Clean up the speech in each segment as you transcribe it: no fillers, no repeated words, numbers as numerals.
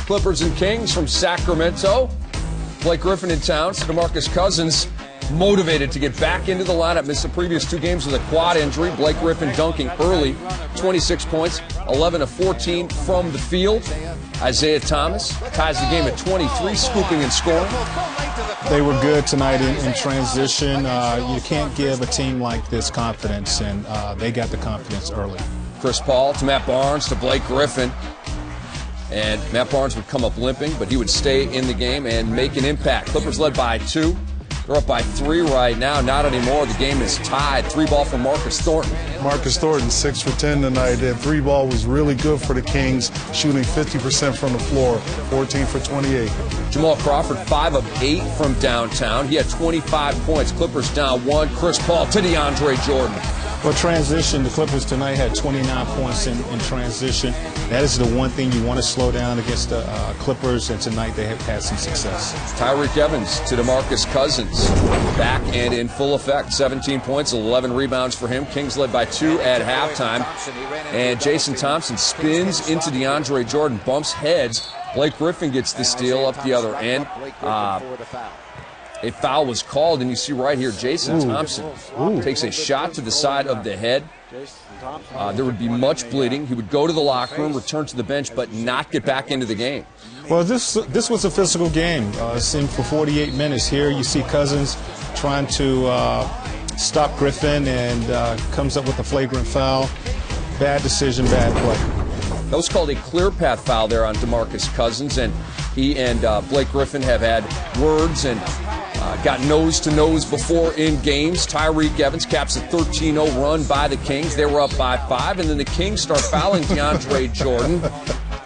Clippers and Kings from Sacramento. Blake Griffin in town. DeMarcus Cousins motivated to get back into the lineup. Missed the previous 2 games with a quad injury. Blake Griffin dunking early. 26 points, 11 of 14 from the field. Isaiah Thomas ties the game at 23, scooping and scoring. They were good tonight in transition. You can't give a team like this confidence, and they got the confidence early. Chris Paul to Matt Barnes to Blake Griffin. And Matt Barnes would come up limping, but he would stay in the game and make an impact. Clippers led by 2. They're up by 3 right now. Not anymore. The game is tied. 3-ball for Marcus Thornton. Marcus Thornton, 6 for 10 tonight. That 3-ball was really good for the Kings, shooting 50% from the floor, 14 for 28. Jamal Crawford, 5 of 8 from downtown. He had 25 points. Clippers down 1. Chris Paul to DeAndre Jordan. Well, transition, the Clippers tonight had 29 points in transition. That is the one thing you want to slow down against the Clippers, and tonight they have had some success. Tyreek Evans to DeMarcus Cousins. Back and in full effect. 17 points, 11 rebounds for him. Kings led by 2 at halftime. And Jason Thompson spins into DeAndre Jordan, bumps heads. Blake Griffin gets the steal up the other end. A foul was called, and you see right here, Jason Thompson takes a shot to the side of the head. There would be much bleeding. He would go to the locker room, return to the bench, but not get back into the game. Well, this was a physical game. It seemed for 48 minutes. Here you see Cousins trying to stop Griffin and comes up with a flagrant foul. Bad decision, bad play. That was called a clear path foul there on DeMarcus Cousins, and he and Blake Griffin have had words and got nose-to-nose before in games. Tyreek Evans caps a 13-0 run by the Kings. They were up by 5, and then the Kings start fouling DeAndre Jordan,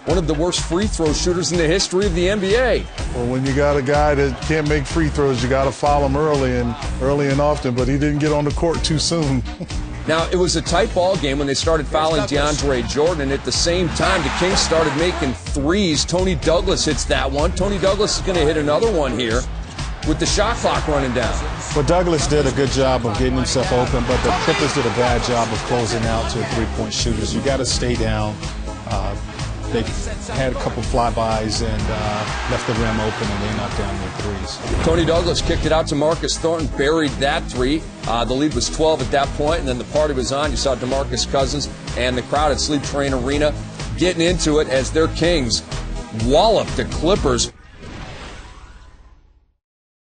one of the worst free throw shooters in the history of the NBA. Well, when you got a guy that can't make free throws, you got to foul him early and often, but he didn't get on the court too soon. Now, it was a tight ball game when they started fouling DeAndre Jordan, and at the same time, the Kings started making threes. Tony Douglas hits that one. Tony Douglas is going to hit another one here with the shot clock running down. Well, Douglas did a good job of getting himself open, but the Clippers did a bad job of closing out to three-point shooters. You got to stay down. They had a couple flybys and left the rim open, and they knocked down their threes. Tony Douglas kicked it out to Marcus Thornton, buried that 3. The lead was 12 at that point, and then the party was on. You saw DeMarcus Cousins and the crowd at Sleep Train Arena getting into it as their Kings walloped the Clippers